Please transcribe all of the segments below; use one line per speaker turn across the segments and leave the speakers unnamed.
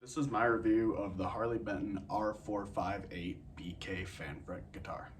This is my review of the Harley Benton R-458bk fan fret guitar.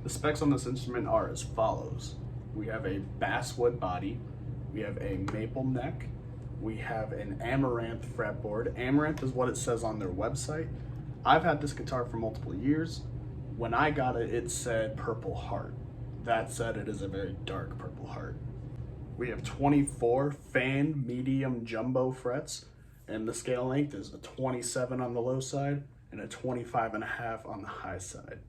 The specs on this instrument are as follows. We have a basswood body, we have a maple neck, we have an amaranth fretboard. Amaranth is what it says on their website. I've had this guitar for multiple years. When I got it, it said Purple Heart. That said, it is a very dark Purple Heart. We have 24 fan medium jumbo frets, and the scale length is a 27 on the low side and a 25.5 on the high side.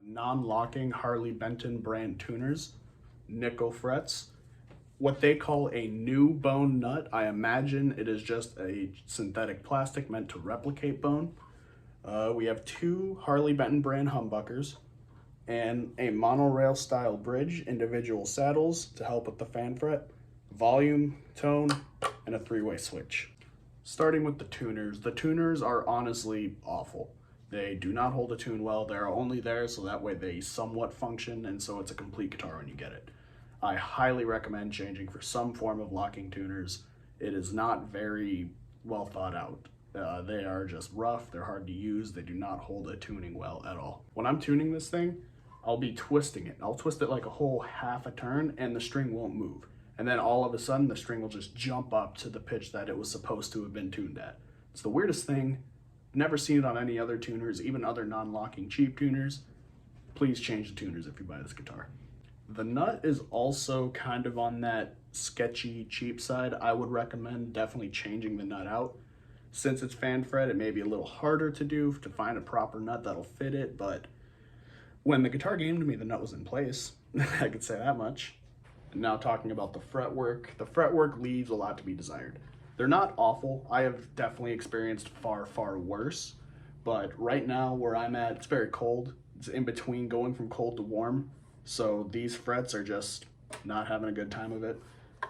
Non-locking Harley Benton brand tuners, nickel frets, what they call a new bone nut. I imagine it is just a synthetic plastic meant to replicate bone. We have two Harley Benton brand humbuckers and a monorail style bridge, individual saddles to help with the fan fret, volume, tone, and a three-way switch. Starting with the tuners are honestly awful. They do not hold a tune well. They're only there so that way they somewhat function, and so it's a complete guitar when you get it. I highly recommend changing for some form of locking tuners. It is not very well thought out. They are just rough, they're hard to use, they do not hold a tuning well at all. When I'm tuning this thing, I'll be twisting it. I'll twist it like a whole half a turn and the string won't move. And then all of a sudden the string will just jump up to the pitch that it was supposed to have been tuned at. It's the weirdest thing. Never seen it on any other tuners, even other non-locking cheap tuners. Please change the tuners if you buy this guitar. The nut is also kind of on that sketchy cheap side. I would recommend definitely changing the nut out. Since it's fan fret, it may be a little harder to do to find a proper nut that'll fit it, but when the guitar came to me, the nut was in place. I could say that much. And now talking about the fretwork leaves a lot to be desired. They're not awful. I have definitely experienced far, far worse. But right now where I'm at, it's very cold. It's in between going from cold to warm. So these frets are just not having a good time of it.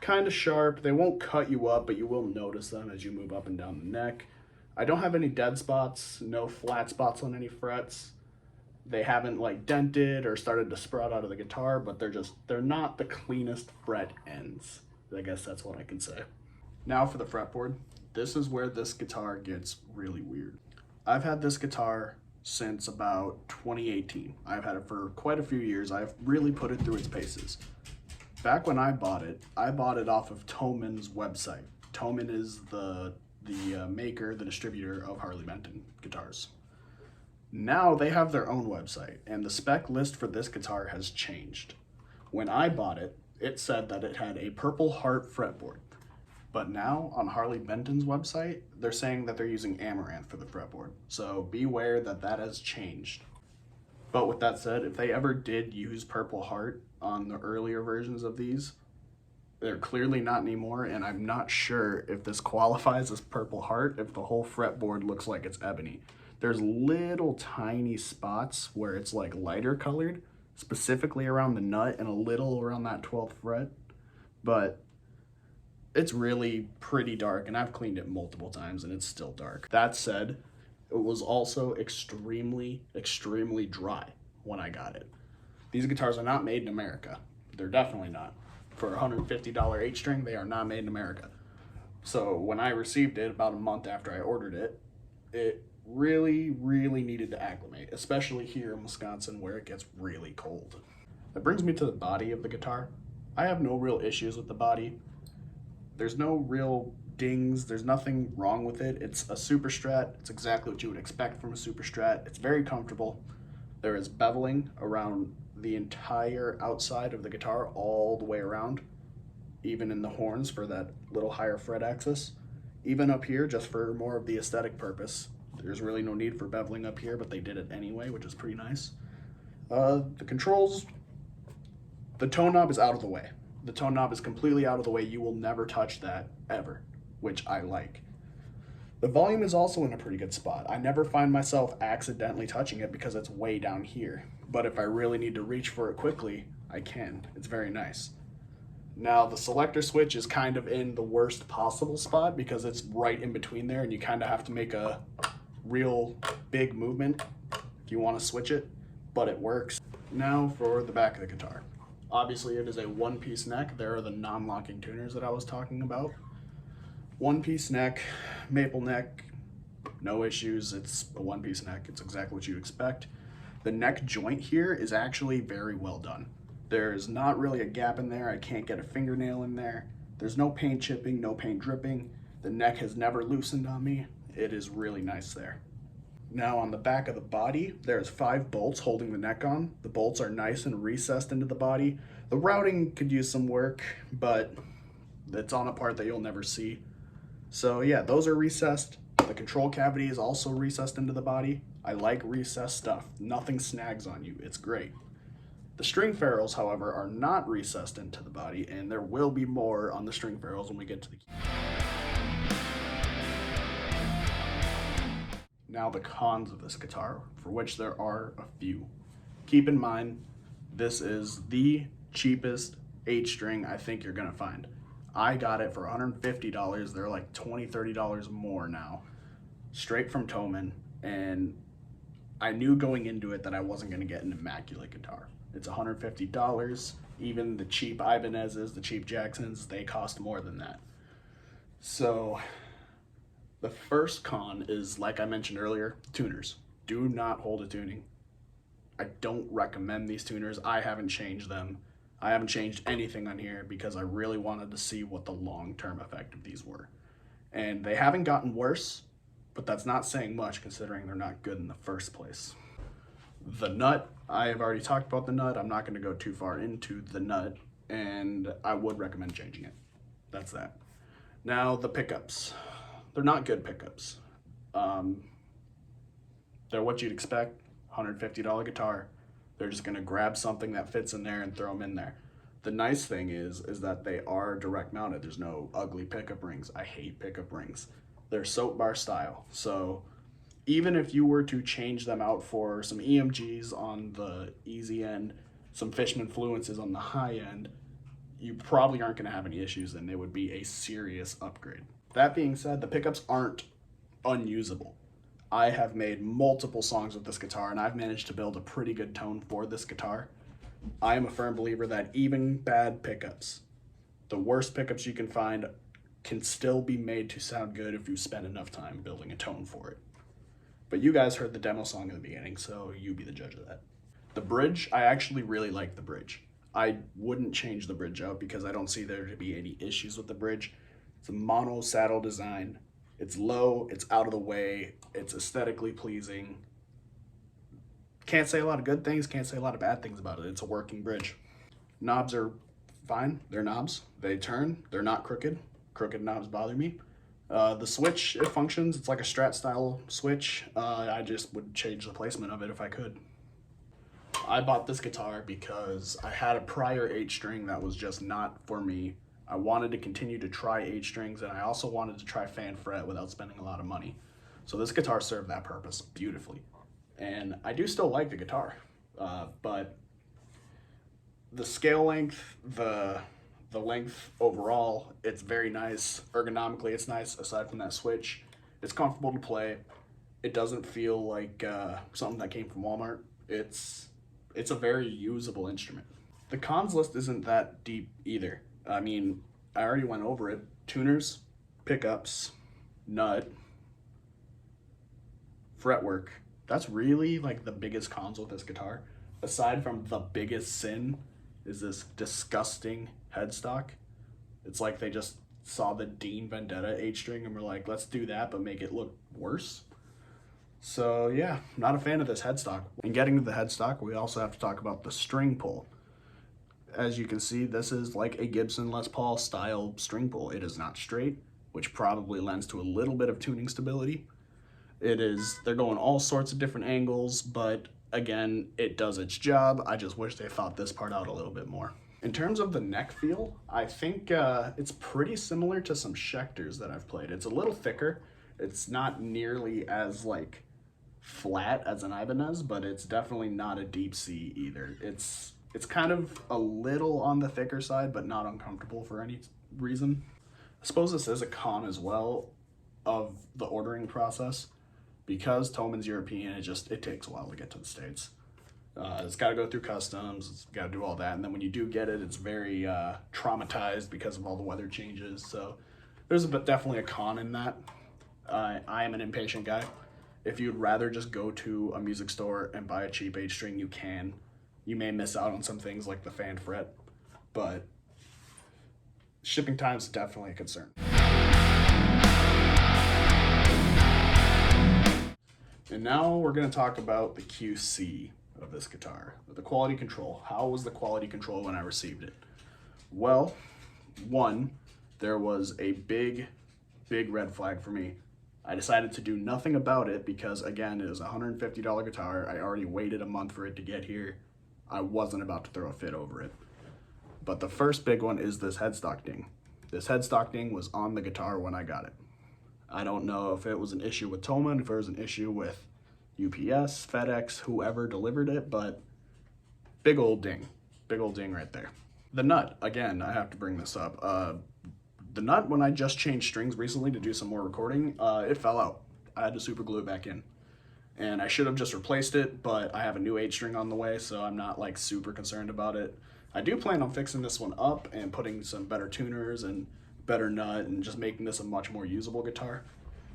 Kind of sharp. They won't cut you up, but you will notice them as you move up and down the neck. I don't have any dead spots, no flat spots on any frets. They haven't like dented or started to sprout out of the guitar, but they're not the cleanest fret ends. I guess that's what I can say. Now for the fretboard. This is where this guitar gets really weird. I've had this guitar since about 2018. I've had it for quite a few years. I've really put it through its paces. Back when I bought it off of Thoman's website. Thoman is the maker, the distributor of Harley Benton guitars. Now they have their own website, and the spec list for this guitar has changed. When I bought it, it said that it had a Purple Heart fretboard. But now on Harley Benton's website, they're saying that they're using Amaranth for the fretboard. So beware that that has changed. But with that said, if they ever did use Purple Heart on the earlier versions of these, They're clearly not anymore, and I'm not sure if this qualifies as Purple Heart if the whole fretboard looks like it's ebony. There's little tiny spots where it's like lighter colored, specifically around the nut and a little around that 12th fret, but it's really pretty dark, and I've cleaned it multiple times and it's still dark. That said, it was also extremely, extremely dry when I got it. These guitars are not made in America. They're definitely not. For a $150 H string, they are not made in America. So when I received it about a month after I ordered it, it really, really needed to acclimate, especially here in Wisconsin where it gets really cold. That brings me to the body of the guitar. I have no real issues with the body. There's no real dings, there's nothing wrong with it. It's a Super Strat. It's exactly what you would expect from a Super Strat. It's very comfortable. There is beveling around the entire outside of the guitar all the way around, even in the horns for that little higher fret axis. Even up here, just for more of the aesthetic purpose. There's really no need for beveling up here, but they did it anyway, which is pretty nice. The controls, the tone knob is out of the way. The tone knob is completely out of the way. You will never touch that ever, which I like. The volume is also in a pretty good spot. I never find myself accidentally touching it because it's way down here. But if I really need to reach for it quickly, I can. It's very nice. Now the selector switch is kind of in the worst possible spot because it's right in between there and you kind of have to make a real big movement if you want to switch it, but it works. Now for the back of the guitar. Obviously it is a one-piece neck. There are the non-locking tuners that I was talking about. One-piece neck, maple neck, no issues. It's a one-piece neck. It's exactly what you'd expect. The neck joint here is actually very well done. There's not really a gap in there. I can't get a fingernail in there. There's no paint chipping, no paint dripping. The neck has never loosened on me. It is really nice there. Now on the back of the body, there's 5 bolts holding the neck on. The bolts are nice and recessed into the body. The routing could use some work, but it's on a part that you'll never see. So yeah, those are recessed. The control cavity is also recessed into the body. I like recessed stuff. Nothing snags on you. It's great. The string ferrules, however, are not recessed into the body, and there will be more on the string ferrules when we get to the key. Now the cons of this guitar, for which there are a few. Keep in mind, this is the cheapest H string I think you're gonna find. I got it for $150. They're like $20, $30 more now, straight from Thomann, and I knew going into it that I wasn't gonna get an immaculate guitar. It's $150. Even the cheap Ibanez's, the cheap Jacksons, they cost more than that. So the first con is, like I mentioned earlier, tuners. Do not hold a tuning. I don't recommend these tuners. I haven't changed them. I haven't changed anything on here because I really wanted to see what the long-term effect of these were. And they haven't gotten worse, but that's not saying much considering they're not good in the first place. The nut, I have already talked about the nut. I'm not going to go too far into the nut, and I would recommend changing it. That's that. Now the pickups. They're not good pickups. They're what you'd expect, $150 guitar. They're just gonna grab something that fits in there and throw them in there. The nice thing is that they are direct mounted. There's no ugly pickup rings. I hate pickup rings. They're soap bar style. So even if you were to change them out for some EMGs on the easy end, some Fishman Fluences on the high end, you probably aren't gonna have any issues and it would be a serious upgrade. That being said, the pickups aren't unusable. I have made multiple songs with this guitar and I've managed to build a pretty good tone for this guitar. I am a firm believer that even bad pickups, the worst pickups you can find, can still be made to sound good if you spend enough time building a tone for it. But you guys heard the demo song in the beginning, so you be the judge of that. The bridge, I actually really like the bridge. I wouldn't change the bridge out because I don't see there to be any issues with the bridge. It's a mono saddle design. It's low, it's out of the way, it's aesthetically pleasing. Can't say a lot of good things, can't say a lot of bad things about it. It's a working bridge. Knobs are fine, they're knobs. They turn, they're not crooked. Crooked knobs bother me. The switch, it functions, it's like a Strat style switch. I just would change the placement of it if I could. I bought this guitar because I had a prior H string that was just not for me. I wanted to continue to try H strings, and I also wanted to try fan fret without spending a lot of money. So this guitar served that purpose beautifully. And I do still like the guitar, but the scale length, the length overall, it's very nice. Ergonomically, it's nice. Aside from that switch, it's comfortable to play. It doesn't feel like something that came from Walmart. It's a very usable instrument. The cons list isn't that deep either. I mean, I already went over it. Tuners, pickups, nut, fretwork. That's really like the biggest cons with this guitar. Aside from the biggest sin is this disgusting headstock. It's like they just saw the Dean Vendetta H string and were like, let's do that, but make it look worse. So yeah, not a fan of this headstock. In getting to the headstock, we also have to talk about the string pull. As you can see, this is like a Gibson Les Paul style string pull. It is not straight, which probably lends to a little bit of tuning stability. They're going all sorts of different angles, but again, it does its job. I just wish they thought this part out a little bit more. In terms of the neck feel, I think it's pretty similar to some Schecters that I've played. It's a little thicker. It's not nearly as like flat as an Ibanez, but it's definitely not a deep C either. It's kind of a little on the thicker side, but not uncomfortable for any reason. I suppose this is a con as well of the ordering process. Because Thoman's European, it takes a while to get to the States. It's got to go through customs, it's got to do all that, and then when you do get it, it's very traumatized because of all the weather changes. So there's definitely a con in that. I am an impatient guy. If you'd rather just go to a music store and buy a cheap H string, you can. You may miss out on some things like the fan fret, but shipping time is definitely a concern. And now we're going to talk about the QC of this guitar, the quality control. How was the quality control when I received it? Well, one, there was a big red flag for me. I decided to do nothing about it because, again, it was a $150 guitar. I already waited a month for it to get here. I wasn't about to throw a fit over it. But the first big one is this headstock ding. This headstock ding was on the guitar when I got it. I don't know if it was an issue with Thomann, if it was an issue with UPS, FedEx, whoever delivered it, but big old ding right there. The nut, again, I have to bring this up. The nut, when I just changed strings recently to do some more recording, it fell out. I had to super glue it back in. And I should have just replaced it, but I have a new H string on the way, so I'm not like super concerned about it. I do plan on fixing this one up and putting some better tuners and better nut and just making this a much more usable guitar.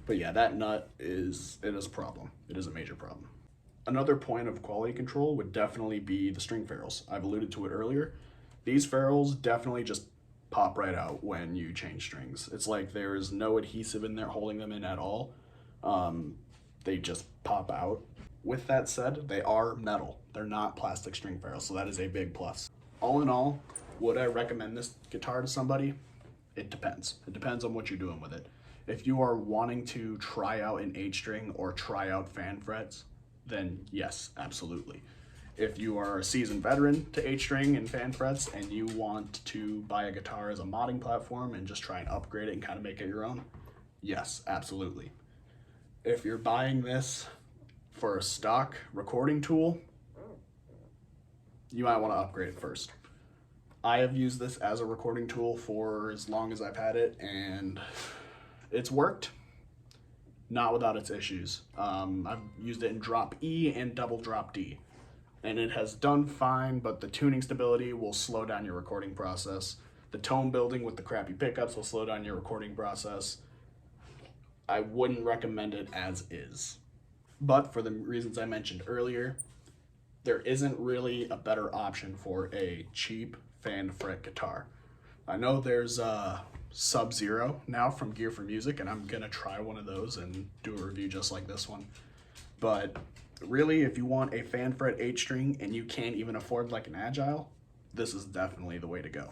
But yeah, that nut is a problem. It is a major problem. Another point of quality control would definitely be the string ferrules. I've alluded to it earlier. These ferrules definitely just pop right out when you change strings. It's like there is no adhesive in there holding them in at all. They just pop out. With that said, they are metal. They're not plastic string ferrules, so that is a big plus. All in all, would I recommend this guitar to somebody? It depends. It depends on what you're doing with it. If you are wanting to try out an H string or try out fan frets, then yes, absolutely. If you are a seasoned veteran to H string and fan frets and you want to buy a guitar as a modding platform and just try and upgrade it and kind of make it your own, yes, absolutely. If you're buying this for a stock recording tool, you might want to upgrade it first. I have used this as a recording tool for as long as I've had it, and it's worked, not without its issues. I've used it in drop E and double drop D, and it has done fine, but the tuning stability will slow down your recording process. The tone building with the crappy pickups will slow down your recording process. I wouldn't recommend it as is. But for the reasons I mentioned earlier, there isn't really a better option for a cheap fan fret guitar. I know there's a Sub-Zero now from Gear for Music, and I'm gonna try one of those and do a review just like this one. But really, if you want a fan fret H string and you can't even afford like an Agile, this is definitely the way to go.